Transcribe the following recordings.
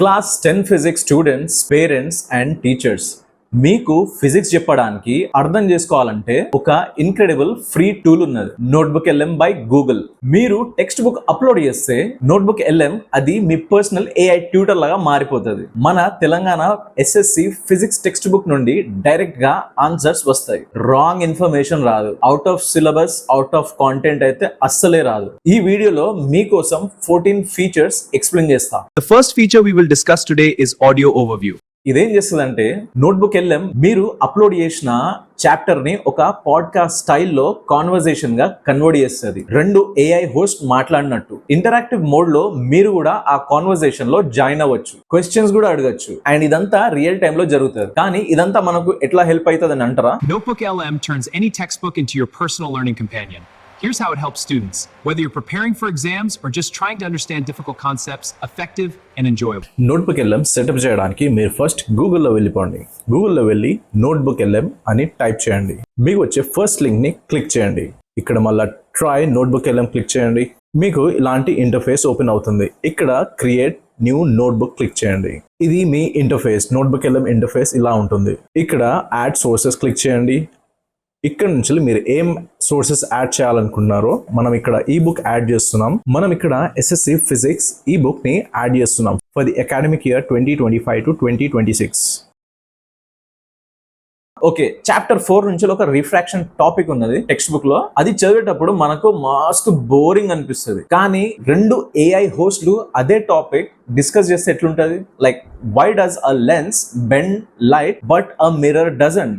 Class 10 physics students, parents and teachers, మీకు physics చెప్పడానికి అర్థం చేసుకోవాలంటే ఒక ఇన్క్రెడిబుల్ ఫ్రీ టూల్ ఉన్నది, నోట్బుక్ ఎల్ఎం బై గూగుల్. మీరు టెక్స్ట్ బుక్ అప్లోడ్ చేస్తే నోట్బుక్ ఎల్ఎం అది మీ పర్సనల్ ఏఐ ట్యూటర్ లాగా మారిపోతుంది. మన Telangana SSC physics text book నుండి డైరెక్ట్ గా ఆన్సర్స్ వస్తాయి. రాంగ్ ఇన్ఫర్మేషన్ రాదు, out of syllabus, out of content అయితే అస్సలే రాదు. ఈ వీడియోలో మీకోసం 14 ఫీచర్స్ ఎక్స్ప్లెయిన్ చేస్తా. The first feature we will discuss today is audio overview. ఇదేం చేస్తుందంటే నోట్బుక్ ఎల్ఎం మీరు అప్లోడ్ చేసిన చాప్టర్ ని ఒక పాడ్కాస్ట్ స్టైల్లో కాన్వర్సేషన్ గా కన్వర్ట్ చేస్తుంది. రెండు ఏఐ హోస్ట్ మాట్లాడినట్టు ఇంటరాక్టివ్ మోడ్ లో మీరు కూడా ఆ కాన్వర్సేషన్ లో జాయిన్ అవ్వచ్చు, క్వశ్చన్స్ కూడా అడగచ్చు. అండ్ ఇదంతా రియల్ టైమ్ లో జరుగుతుంది. కానీ ఇదంతా మనకు ఎట్లా హెల్ప్ అవుతుంది అని అంటారా? Notebook LM turns any textbook into your personal learning companion. Here's how it helps students, whether you're preparing for exams or just trying to understand difficult concepts, effective and enjoyable. Notebook LM setup చేయడానికి మీరు first గూగుల్లో వెళ్ళిపోండి. గూగుల్లో వెళ్ళి notebook LM అని type చేయండి. మీకు వచ్చే ఫస్ట్ లింక్ ని క్లిక్ చేయండి. ఇక్కడ మళ్ళీ ట్రై నోట్బుక్ ఎల్ఎం క్లిక్ చేయండి. మీకు ఇలాంటి ఇంటర్ఫేస్ ఓపెన్ అవుతుంది. ఇక్కడ క్రియేట్ న్యూ నోట్బుక్ క్లిక్ చేయండి. ఇది మీ ఇంటర్ఫేస్, నోట్బుక్ ఎల్ఎం ఇంటర్ఫేస్ ఇలా ఉంటుంది. ఇక్కడ యాడ్ సోర్సెస్ క్లిక్ చేయండి. ఇక్కడ నుంచి మీరు ఏం సోర్సెస్ యాడ్ చేయాలనుకున్నారో మనం ఇక్కడ ఈ బుక్ యాడ్ చేస్తున్నాం. మనం ఇక్కడ ఎస్ఎస్సి ఫిజిక్స్ ఈ బుక్ ని యాడ్ చేస్తున్నాం for the academic year 2025 to 2026. Okay, chapter 4 నుంచి ఒక రిఫ్రాక్షన్ టాపిక్ ఉన్నది టెక్స్ట్ బుక్ లో. అది చదివేటప్పుడు మనకు మస్తు బోరింగ్ అనిపిస్తుంది. కానీ రెండు ఏఐ హోస్ట్లు అదే టాపిక్ డిస్కస్ చేస్తే ఎట్లుంటది? Like, why does a lens bend light but a mirror doesn't?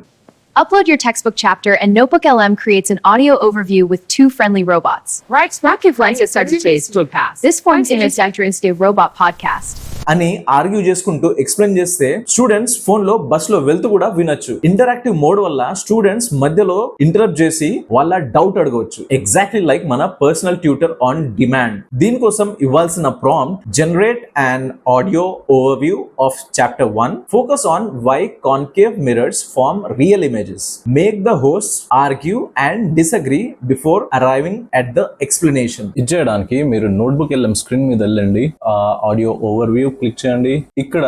Upload your textbook chapter and Notebook LM creates an audio overview with 2 friendly robots. Right, Spark if like a such phase to pass. This forms an entrance to Robot Podcast. అని argue చేసుకుంటూ explain చేస్తే students phone లో bus లో వెళ్తూ కూడా వినొచ్చు. Interactive mode వల్ల students మధ్యలో ఇంటరప్ట్ చేసి వాళ్ళ డౌట్ అడగవచ్చు. ఎగ్జాక్ట్లీ లైక్ మన పర్సనల్ ట్యూటర్ ఆన్ డిమాండ్. దీనికోసం ఇవ్వాల్సిన prompt, generate an audio overview of chapter 1. Focus on why concave mirrors form real images. Make the hosts argue and disagree before arriving at the explanation. ఇది చేయడానికి మీరు notebook LM screen మీద వెళ్ళండి. Audio overview click చేయండి. ఇక్కడ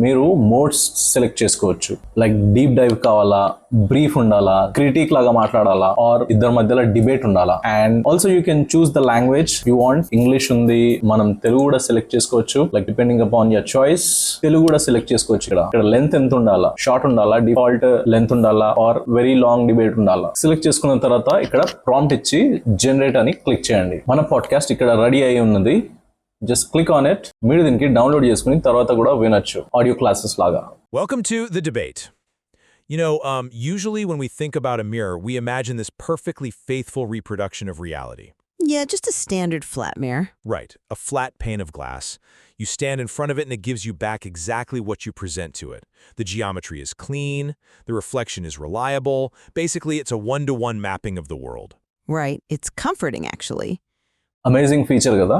మీరు modes select చేసుకోవచ్చు. Like deep dive కావాలా, బ్రీఫ్ ఉండాలా, క్రిటిక్ లాగా మాట్లాడాలా, ఆర్ ఇద్దరి మధ్యలో డిబేట్ ఉండాలా. And also you can choose the language you want. English ఉంది, మనం తెలుగు కూడా సెలెక్ట్ చేసుకోవచ్చు. Like depending upon your choice Telugu కూడా సెలెక్ట్ చేసుకోవచ్చు. ఇక్కడ లెంత్ ఎంత ఉండాలా, షార్ట్ ఉండాలా, డిఫాల్ట్ లెంత్ ఉండాలా, ఆర్ వెరీ లాంగ్ డిబేట్ ఉండాలా. సెలెక్ట్ చేసుకున్న తర్వాత ఇక్కడ ప్రాంప్ట్ ఇచ్చి జనరేట్ అని క్లిక్ చేయండి. మన పాడ్కాస్ట్ ఇక్కడ రెడీ అయి ఉన్నది. Just click on it. మీరు దీనికి డౌన్లోడ్ చేసుకుని తర్వాత కూడా వినొచ్చు ఆడియో క్లాసెస్ లాగా. Welcome to the debate. You know, usually when we think about a mirror, we imagine this perfectly faithful reproduction of reality. Yeah, just a standard flat mirror. Right, a flat pane of glass. You stand in front of it and it gives you back exactly what you present to it. The geometry is clean, the reflection is reliable. Basically, it's a one-to-one mapping of the world. Right, it's comforting actually. Amazing feature కదా.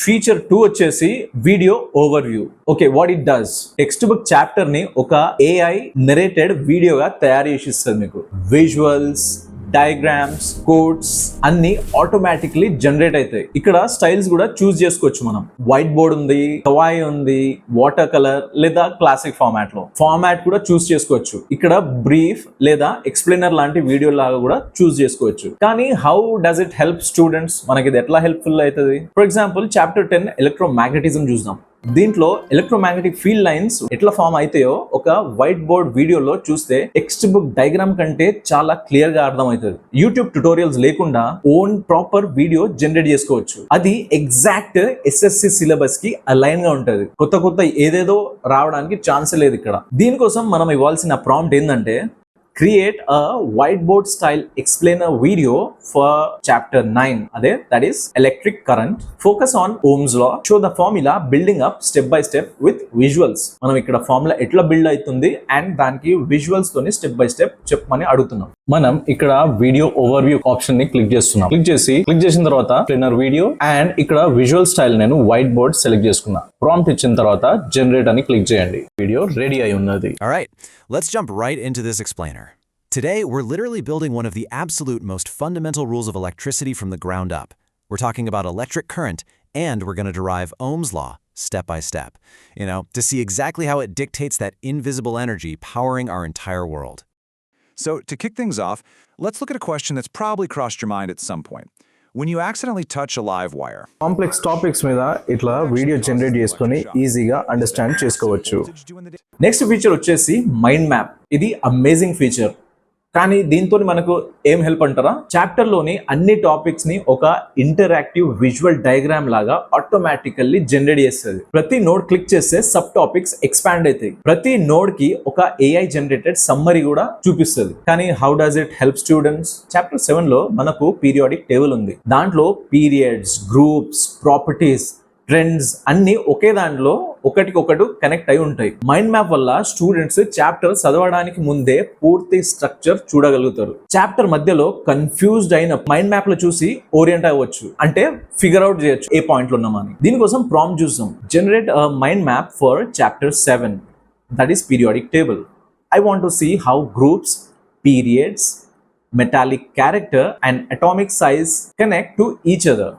Feature 2 వచ్చేసి video overview. Okay, what it does, text book chapter ని ఒక AI narrated వీడియోగా తయారు చేసి ఇస్తుంది. మీకు visuals, diagrams, codes అన్ని automatically generate అవుతాయి. ఇక్కడ స్టైల్స్ కూడా చూస్ చేసుకోవచ్చు. మనం వైట్ బోర్డ్ ఉంది, కవాయి ఉంది, వాటర్ కలర్ లేదా క్లాసిక్ ఫార్మాట్ లో ఫార్మాట్ కూడా చూస్ చేసుకోవచ్చు. ఇక్కడ బ్రీఫ్ లేదా ఎక్స్ప్లెయినర్ లాంటి వీడియో లాగా కూడా చూస్ చేసుకోవచ్చు. కానీ how does it help students? మనకి ఇది ఎట్లా హెల్ప్ఫుల్ అవుతుంది? ఫర్ ఎగ్జాంపుల్ చాప్టర్ 10 ఎలక్ట్రోమాగ్నెటిజం చూద్దాం. దీంట్లో ఎలక్ట్రోమాగ్నెటిక్ ఫీల్డ్ లైన్స్ ఎట్లా ఫామ్ అవుతాయో ఒక వైట్ బోర్డ్ వీడియోలో చూస్తే టెక్స్ట్ బుక్ డయాగ్రామ్ కంటే చాలా క్లియర్ గా అర్థమవుతుంది. యూట్యూబ్ ట్యుటోరియల్స్ లేకుండా ఓన్ ప్రాపర్ వీడియో జనరేట్ చేసుకోవచ్చు. అది ఎగ్జాక్ట్ ఎస్ఎస్సి సిలబస్ కి అలైన్ గా ఉంటది. కొత్త ఏదేదో రావడానికి ఛాన్స్ లేదు ఇక్కడ. దీనికోసం మనం ఇవ్వాల్సిన ప్రాంప్ట్ ఏంటంటే, create a whiteboard style explainer video for chapter 9. That is electric current. Focus on Ohm's law. Show the formula building up step by step with visuals. మనం ఇక్కడ ఫార్ములా ఎట్లా బిల్డ్ అవుతుంది అండ్ దానికి విజువల్స్ తోని step by step చెప్పమని అడుగుతున్నాం. మనం ఇక్కడ వీడియో ఓవర్వ్యూ ఆప్షన్ ని క్లిక్ చేస్తున్నాం. క్లిక్ చేసిన తర్వాత ఎక్స్ప్లెయినర్ వీడియో అండ్ ఇక్కడ విజువల్ స్టైల్ నేను వైట్ బోర్డ్ సెలెక్ట్ చేసుకున్నా. ప్రాంప్ట్ ఇచ్చిన తర్వాత జనరేట్ అని క్లిక్ చేయండి. వీడియో రెడీ అయి ఉన్నది. All right, let's jump right into this explainer. Today, we're literally building one of the absolute most fundamental rules of electricity from the ground up. We're talking about electric current, and we're going to derive Ohm's law. step by step, to see exactly how it dictates that invisible energy powering our entire world. So, to kick things off, let's look at a question that's probably crossed your mind at some point. When you accidentally touch a live wire, complex topics మీద ఇట్లా video generate చేసుకొని ఈజీగా understand చేసుకోవచ్చు. Next feature వచ్చేసి mind map. ఇది amazing feature. కానీ దీంతో మనకు ఏం హెల్ప్ అంటారా, చాప్టర్ లోని అన్ని టాపిక్స్ ని ఒక ఇంటరాక్టివ్ విజువల్ డయాగ్రామ్ లాగా ఆటోమేటికల్లీ జనరేట్ చేస్తుంది. ప్రతి నోడ్ క్లిక్ చేస్తే సబ్ టాపిక్స్ ఎక్స్పాండ్ అవుతాయి. ప్రతి నోడ్ కి ఒక ఏఐ జనరేటెడ్ సమ్మరీ కూడా చూపిస్తుంది. కానీ how does it help students? Chapter 7 లో మనకు పీరియాడిక్ టేబుల్ ఉంది. దాంట్లో పీరియడ్స్, గ్రూప్స్, ప్రాపర్టీస్, ట్రెండ్స్ అన్ని ఒకే దాంట్లో ఒకటికొకటి కనెక్ట్ అయి ఉంటాయి. మైండ్ మ్యాప్ వల్ల స్టూడెంట్స్ చాప్టర్ చదవడానికి ముందే పూర్తి స్ట్రక్చర్ చూడగలుగుతారు. చాప్టర్ మధ్యలో కన్ఫ్యూజ్డ్ అయిన మైండ్ మ్యాప్ లో చూసి ఓరియంట్ అవ్వచ్చు, అంటే ఫిగర్ అవుట్ చేయొచ్చు ఏ పాయింట్ లో ఉన్నామని. దీనికోసం ప్రాంప్ట్ చూసాం, generate a mind map for chapter 7, that is periodic table. I want to see how groups, periods, metallic character and atomic size connect to each other.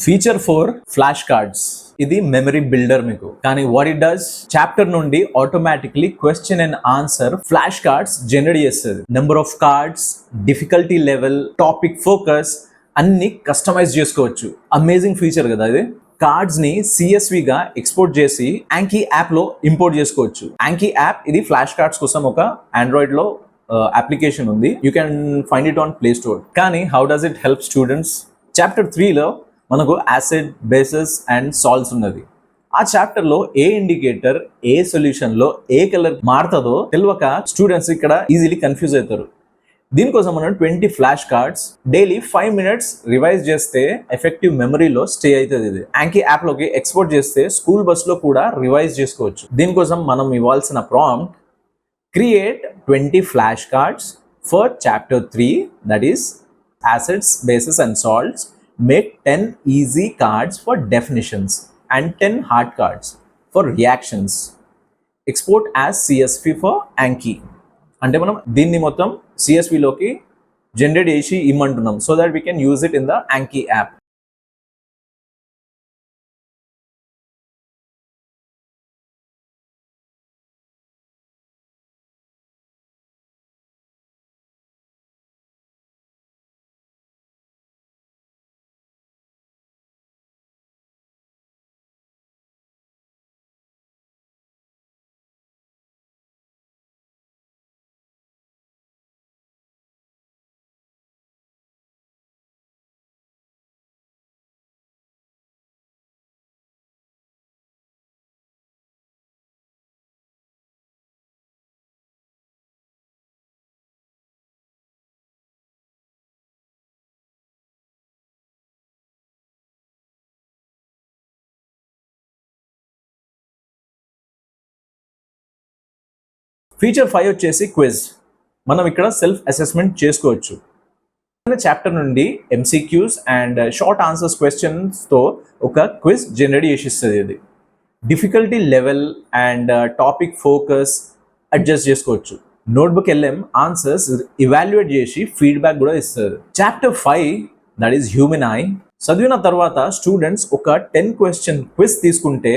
Feature 4 flash cards. ఇది memory builder మీకు. కానీ what it does, chapter నుండి automatically question and answer flash cards generate చేస్తుంది. Number of cards, difficulty level, topic focus అన్ని customize చేసుకోవచ్చు. Amazing feature కదా ఇది. Cards ని CSV గా ఎక్స్పోర్ట్ చేసి యాంకీ యాప్ లో ఇంపోర్ట్ చేసుకోవచ్చు. యాంకీ యాప్ ఇది ఫ్లాష్ కార్డ్స్ కోసం ఒక ఆండ్రాయిడ్ లో అప్లికేషన్ ఉంది. You can find it on Play Store. కానీ how does it help students? Chapter 3 లో మనకు యాసిడ్, బేసెస్ అండ్ సాల్ట్స్ ఉన్నది. ఆ చాప్టర్ లో ఏ ఇండికేటర్ ఏ సొల్యూషన్ లో ఏ కలర్ మారుతుందో తెలియక స్టూడెంట్స్ ఇక్కడ ఈజీలీ కన్ఫ్యూజ్ అవుతారు. దీనికోసం మనం 20 flash cards daily 5 minutes revise చేస్తే ఎఫెక్టివ్ మెమరీలో స్టే అవుతుంది. ఇది యాంకీ యాప్ లోకి ఎక్స్పోర్ట్ చేస్తే స్కూల్ బస్ లో కూడా రివైజ్ చేసుకోవచ్చు. దీనికోసం మనం ఇవ్వాల్సిన prompt, create 20 flash cards for chapter 3, that is acids, bases and salts. Make 10 easy cards for definitions and 10 hard cards for reactions. Export as CSV for Anki. అంటే మనం దీన్ని మొత్తం CSV లోకి జనరేట్ చేసి ఇమ్మంటున్నాం, so that we can use it in the Anki app. Feature 5 వచ్చేసి quiz. మనం ఇక్కడ సెల్ఫ్ అసెస్మెంట్ చేసుకోవచ్చు. చాప్టర్ నుండి MCQs and short answers questions తో ఒక క్విజ్ జనరేట్ చేసి ఇస్తుంది. ఇది difficulty level and topic focus adjust చేసుకోవచ్చు. నోట్బుక్ LM ఆన్సర్స్ ఇవాల్యుయేట్ చేసి ఫీడ్బ్యాక్ కూడా ఇస్తుంది. Chapter 5, that is human eye, చదివిన తర్వాత స్టూడెంట్స్ ఒక 10 question క్విజ్ తీసుకుంటే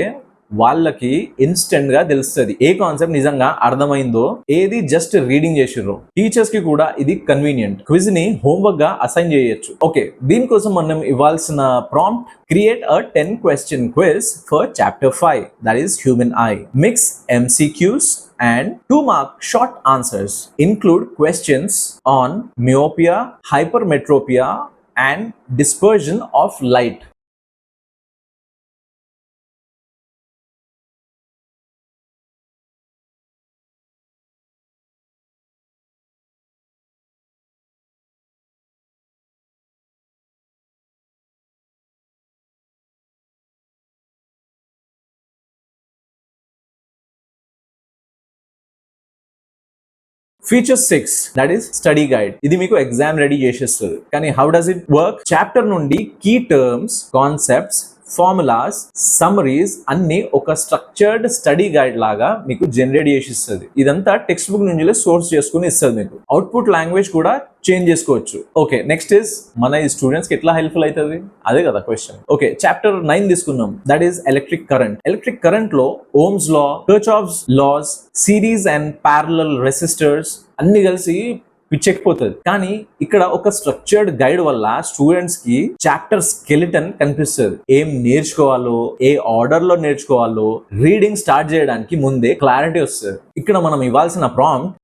వాళ్ళకి ఇన్స్టెంట్ గా తెలుస్తుంది ఏ కాన్సెప్ట్ నిజంగా అర్థమైందో, ఏది జస్ట్ రీడింగ్ చేసిర్రో. టీచర్స్ కి కూడా ఇది కన్వీనియంట్. క్విజ్ ని హోంవర్క్ గా అసైన్ చేయొచ్చు. ఓకే, దీనికోసం మనం ఇవ్వాల్సిన prompt, create a 10 question quiz for chapter 5, that is human eye. Mix MCQs and 2 mark short answers. Include questions on myopia, hypermetropia and dispersion of light. Feature 6 that is study guide. ఇది మీకు exam ready చేసేస్తుంది. కానీ how does it work? Chapter నుండి key terms, concepts, formulas, summaries అన్ని ఒక structured study guide లాగా మీకు generate చేసి ఇస్తుంది. ఇదంతా టెక్స్ట్ బుక్ నుంచి సోర్స్ చేసుకుని ఇస్తుంది మీకు. అవుట్పుట్ లాంగ్వేజ్ కూడా చేంజ్ చేసుకోవచ్చు. ఓకే, నెక్స్ట్ ఇస్ మన ఈ స్టూడెంట్స్ కి ఎట్లా హెల్ప్ఫుల్ అవుతుంది, అదే కదా క్వశ్చన్. ఓకే, చాప్టర్ 9 తీసుకున్నాం, that is electric current. Electric current లో Ohm's law, Kirchhoff's laws, series and parallel resistors అన్ని కలిసి పిచ్చెక్కిపోతుంది. కానీ ఇక్కడ ఒక స్ట్రక్చర్డ్ గైడ్ వల్ల స్టూడెంట్స్ కి చాప్టర్ స్కెలిటన్ కనిపిస్తుంది. ఏం నేర్చుకోవాలో, ఏ ఆర్డర్ లో నేర్చుకోవాలో రీడింగ్ స్టార్ట్ చేయడానికి ముందే క్లారిటీ వస్తుంది. ఇక్కడ మనం ఇవ్వాల్సిన ప్రాంప్ట్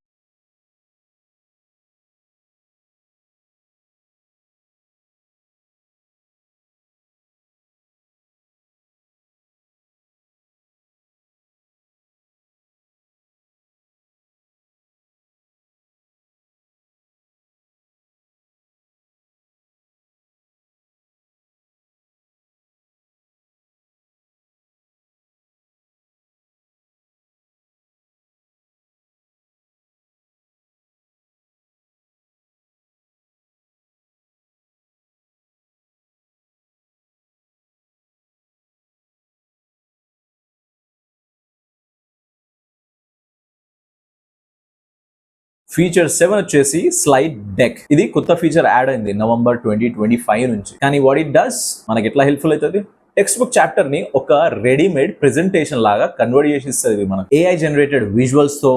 ఫీచర్ 7 వచ్చేసి స్లైడ్ డెక్. ఇది కొత్త ఫీచర్ యాడ్ అయింది నవంబర్ 2025 నుంచి. కానీ వాట్ ఇట్ డస్, మనకి ఎట్లా హెల్ప్ఫుల్ అవుతుంది? టెక్స్ట్ బుక్ చాప్టర్ ని ఒక రెడీమేడ్ ప్రెజెంటేషన్ లాగా కన్వర్ట్ చేసి ఇస్తుంది మనకు. ఏఐ జనరేటెడ్ విజువల్స్ తో,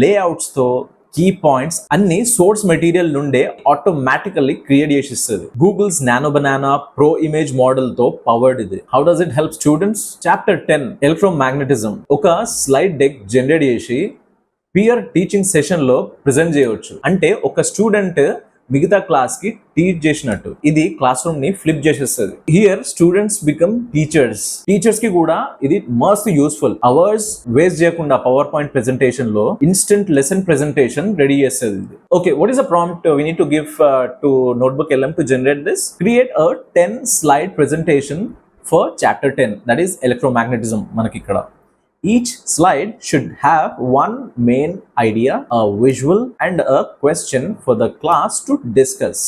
లేఅవుట్స్ తో, కీ పాయింట్స్ అన్ని సోర్స్ మెటీరియల్ నుండే ఆటోమేటికల్లీ క్రియేట్ చేసి ఇస్తుంది. Google's nano banana pro image model తో పవర్డ్ ఇది. How does it help students? Chapter 10 electromagnetism ఒక స్లైడ్ డెక్ జనరేట్ చేసి పియర్ టీచింగ్ సెషన్ లో ప్రెజెంట్ చేయవచ్చు. అంటే ఒక స్టూడెంట్ మిగతా క్లాస్ కి టీచ్ చేసినట్టు. ఇది క్లాస్ రూమ్ ని ఫ్లిప్ చేసేస్తుంది. Here students become teachers. Teachers కి కూడా ఇది మస్త్ యూస్ఫుల్. అవర్స్ వేస్ట్ చేయకుండా పవర్ పాయింట్ ప్రెజెంటేషన్ లో ఇన్స్టెంట్ లెసన్ ప్రెజెంటేషన్ రెడీ చేస్తుంది. Okay, what is the prompt we need to give to notebook LM to generate this? Create a 10 slide presentation for chapter 10, that is electromagnetism. మనకి ఇక్కడ each slide should have one main idea, a visual and a question for the class to discuss.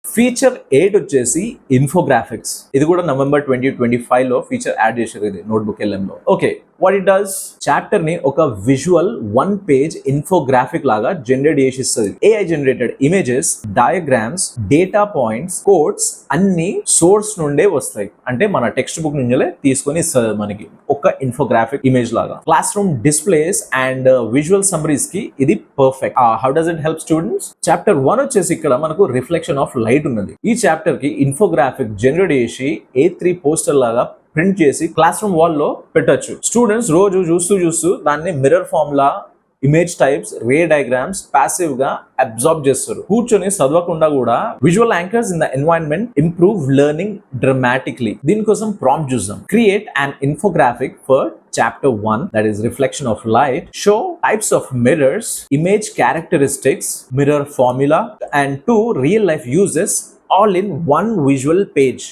Feature 8 వచ్చేసి infographics. ఇది కూడా November 2025 లో feature add చేశారు ఇది notebook LM లో. Okay, what it does? Chapter ని ఒక విజువల్ 1 page ఇన్ఫోగ్రాఫిక్ లాగా జనరేట్ చేసి ఇస్తుంది. AI generated images, diagrams, data points, codes అన్ని సోర్స్ నుండే వస్తాయి. అంటే మన టెక్స్ట్ బుక్ నుంచే తీసుకొని ఇస్తుంది మనకి ఒక ఇన్ఫోగ్రాఫిక్ ఇమేజ్ లాగా. Classroom displays and visual summaries కి ఇది perfect. How does it help students? Chapter 1 వచ్చేసి ఇక్కడ మనకు రిఫ్లెక్షన్ ఆఫ్ లైట్ ఉన్నది. ఈ చాప్టర్ కి ఇన్ఫోగ్రాఫిక్ జనరేట్ చేసి A3 పోస్టర్ లాగా ప్రింట్ చేసి క్లాస్ రూమ్ వాల్ లో పెట్టొచ్చు. స్టూడెంట్స్ రోజు చూస్తూ దాన్ని మిర్రర్ ఫార్మ్ లా, ఇమేజ్ టైప్స్, రే డయాగ్రామ్స్ ప్యాసివ్ గా అబ్జార్బ్ చేస్తారు. కూర్చొని చదవకుండా కూడా visual anchors in the environment improve learning డ్రమాటిక్లీ. దీనికోసం ప్రాంప్ట్ చూద్దాం. Create an infographic for chapter 1, that is reflection of light. Show types of mirrors, image characteristics, mirror formula and 2 real life uses all in one visual page.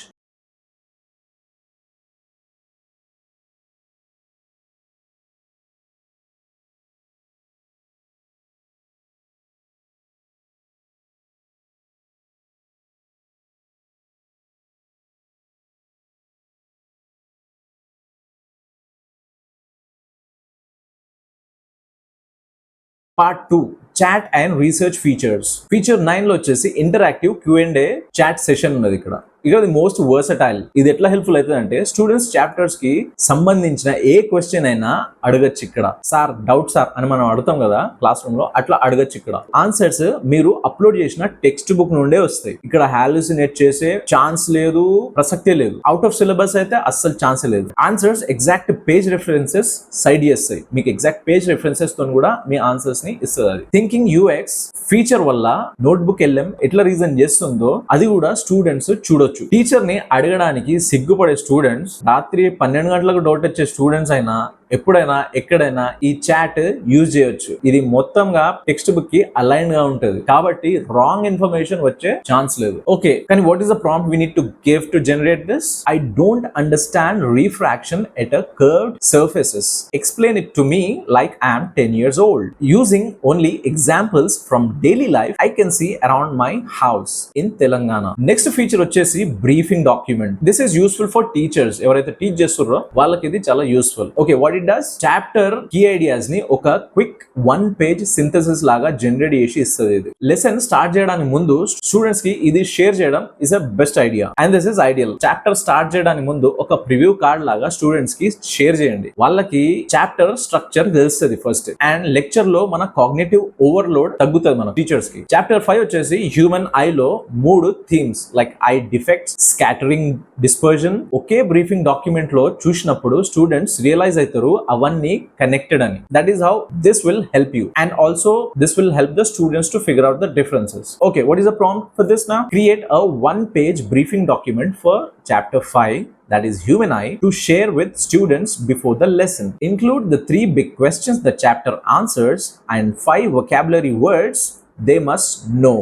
Part 2, chat and research features. Feature 9 లో వచ్చేసి interactive Q&A chat session ఉన్నది ఇక్కడ. ఇక the most versatile. ఇది ఎట్లా helpful అవుతుంది అంటే students chapters కి సంబంధించిన ఏ క్వశ్చన్ అయినా అడగచ్చు ఇక్కడ. సార్ డౌట్ సార్ అని మనం అడుగుతాం కదా క్లాస్ రూమ్ లో, అట్లా అడగచ్చు ఇక్కడ. ఆన్సర్స్ మీరు అప్లోడ్ చేసిన టెక్స్ట్ బుక్ నుండే వస్తాయి. ఇక్కడ హాలుసినేట్ చేసే ఛాన్స్ లేదు, ప్రసక్తే లేదు. అవుట్ ఆఫ్ సిలబస్ అయితే అస్సలు ఛాన్సే లేదు. Answers exact page references side చేస్తాయి. మీకు ఎగ్జాక్ట్ పేజ్ రెఫరెన్సెస్ తో కూడా మీ ఆన్సర్స్ ని ఇస్తుంది. అది థింకింగ్ UX ఫీచర్ వల్ల నోట్బుక్ LM ఎట్లా రీజన్ చేస్తుందో అది కూడా స్టూడెంట్స్ చూడొచ్చు. టీచర్ ని అడగడానికి సిగ్గుపడే స్టూడెంట్స్, రాత్రి 12 గంటలకు డౌట్ వచ్చే స్టూడెంట్స్ అయినా ఎప్పుడైనా ఎక్కడైనా ఈ చాట్ యూజ్ చేయొచ్చు. ఇది మొత్తంగా టెక్స్ట్ బుక్ కి అలైన్ గా ఉంటది కాబట్టి రాంగ్ ఇన్ఫర్మేషన్ వచ్చే ఛాన్స్ లేదు. ఓకే, కానీ what is the prompt we need to give to generate this? I don't understand refraction at a curved surfaces. Explain it to me like I am 10 years old. Using only examples from daily life I can see around my house in Telangana. Next feature వచ్చేసి briefing document. This is useful for teachers. ఎవరైతే teach చేస్తున్నారో వాళ్ళకి ఇది చాలా useful. Okay, what it does? Chapter key ideas ని ఒక quick 1-page synthesis లాగా generate చేసి ఇస్తుంది. ఇది లెసన్ స్టార్ట్ చేయడానికి ముందు స్టూడెంట్స్ కి ఇది షేర్ చేయడం is a best idea and this is ideal. Chapter start చేయడానికి ముందు ఒక ప్రివ్యూ కార్డ్ లాగా స్టూడెంట్స్ కి షేర్ చేయండి. వాళ్ళకి చాప్టర్ స్ట్రక్చర్ తెలుస్తుంది ఫస్ట్, అండ్ లెక్చర్ లో మన కాగ్నిటివ్ ఓవర్లోడ్ తగ్గుతుంది మన టీచర్స్ కి. చాప్టర్ 5 వచ్చేసి హ్యూమన్ ఐ లో 3 themes like eye defects, scattering, dispersion ఒకే బ్రీఫింగ్ డాక్యుమెంట్ లో చూసినప్పుడు స్టూడెంట్స్ రియలైజ్ అవుతారు అవన్నీ కనెక్టెడ్ అని. That is how this will help you and also this will help the students to figure out the differences. Okay, what is the prompt for this now? Create a 1-page briefing document for chapter 5, that is human eye, to share with students before the lesson. Include the 3 big questions the chapter answers and 5 vocabulary words they must know.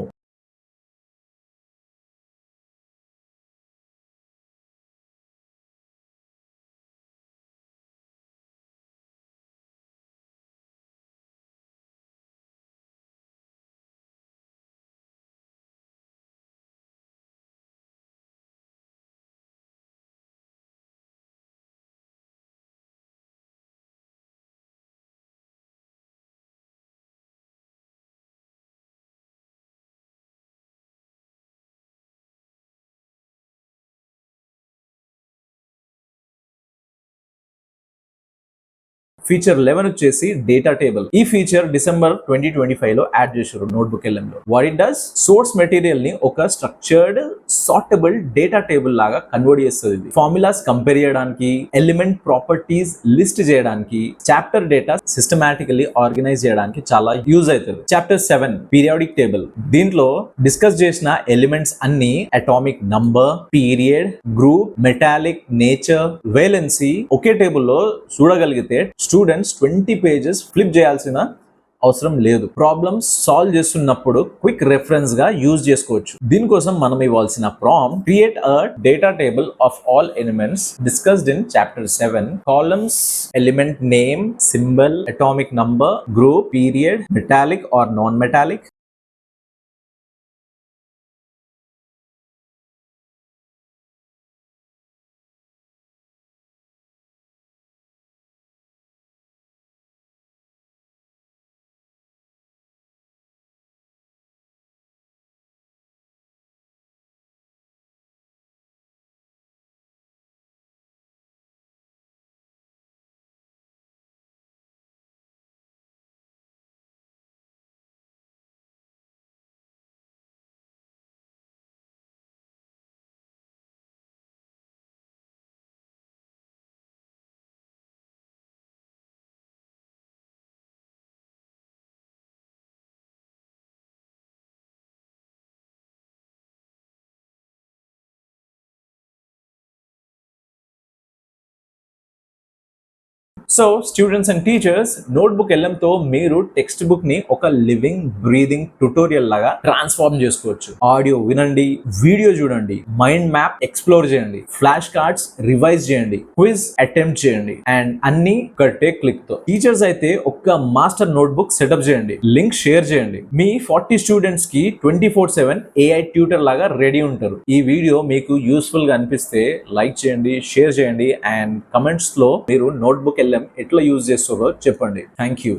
Feature 11 వచ్చేసి data table. ఈ feature December 2025 లో add చేశారు notebook LM లో. What it does? Source material ని ఒక structured sortable data table లాగా convert చేస్తుంది. Formulas compare చేయడానికి, ఎలిమెంట్ ప్రాపర్టీస్ లిస్ట్ చేయడానికి, చాప్టర్ డేటా సిస్టమాటికలీ ఆర్గనైజ్ చేయడానికి చాలా యూజ్ అవుతుంది. Chapter 7 periodic table. దీంట్లో డిస్కస్ చేసిన ఎలిమెంట్స్ అన్ని atomic number, period, group, metallic, nature, valency ఒకే టేబుల్ లో చూడగలిగితే స్టూడెంట్స్ 20 pages ఫ్లిప్ చేయాల్సిన అవసరం లేదు. ప్రాబ్లమ్స్ సాల్వ్ చేస్తున్నప్పుడు క్విక్ రెఫరెన్స్ గా యూజ్ చేసుకోవచ్చు. దీనికోసం మనం ఇవ్వాల్సిన prompt: create a data table of all elements discussed in chapter 7. Columns: element name, symbol, atomic number, group, period, metallic or non metallic. So students and teachers, notebook LM తో మీరు textbook ని ఒక living breathing tutorial లాగా transform చేసుకోవచ్చు. Audio వినండి, video చూడండి, mind map explore చేయండి, flash cards revise చేయండి, క్విజ్ అటెంప్ట్ చేయండి, అండ్ అన్ని ఒకటే క్లిక్ తో. టీచర్స్ అయితే ఒక్క మాస్టర్ నోట్బుక్ సెటప్ చేయండి, లింక్ షేర్ చేయండి. మీ 40 స్టూడెంట్స్ కి 24/7 AI ట్యూటర్ లాగా రెడీ ఉంటారు. ఈ వీడియో మీకు యూస్ఫుల్ గా అనిపిస్తే లైక్ చేయండి, షేర్ చేయండి, అండ్ కమెంట్స్ లో మీరు నోట్బుక్ LM ఎట్లా యూజ్ చేస్తారో చెప్పండి. Thank you.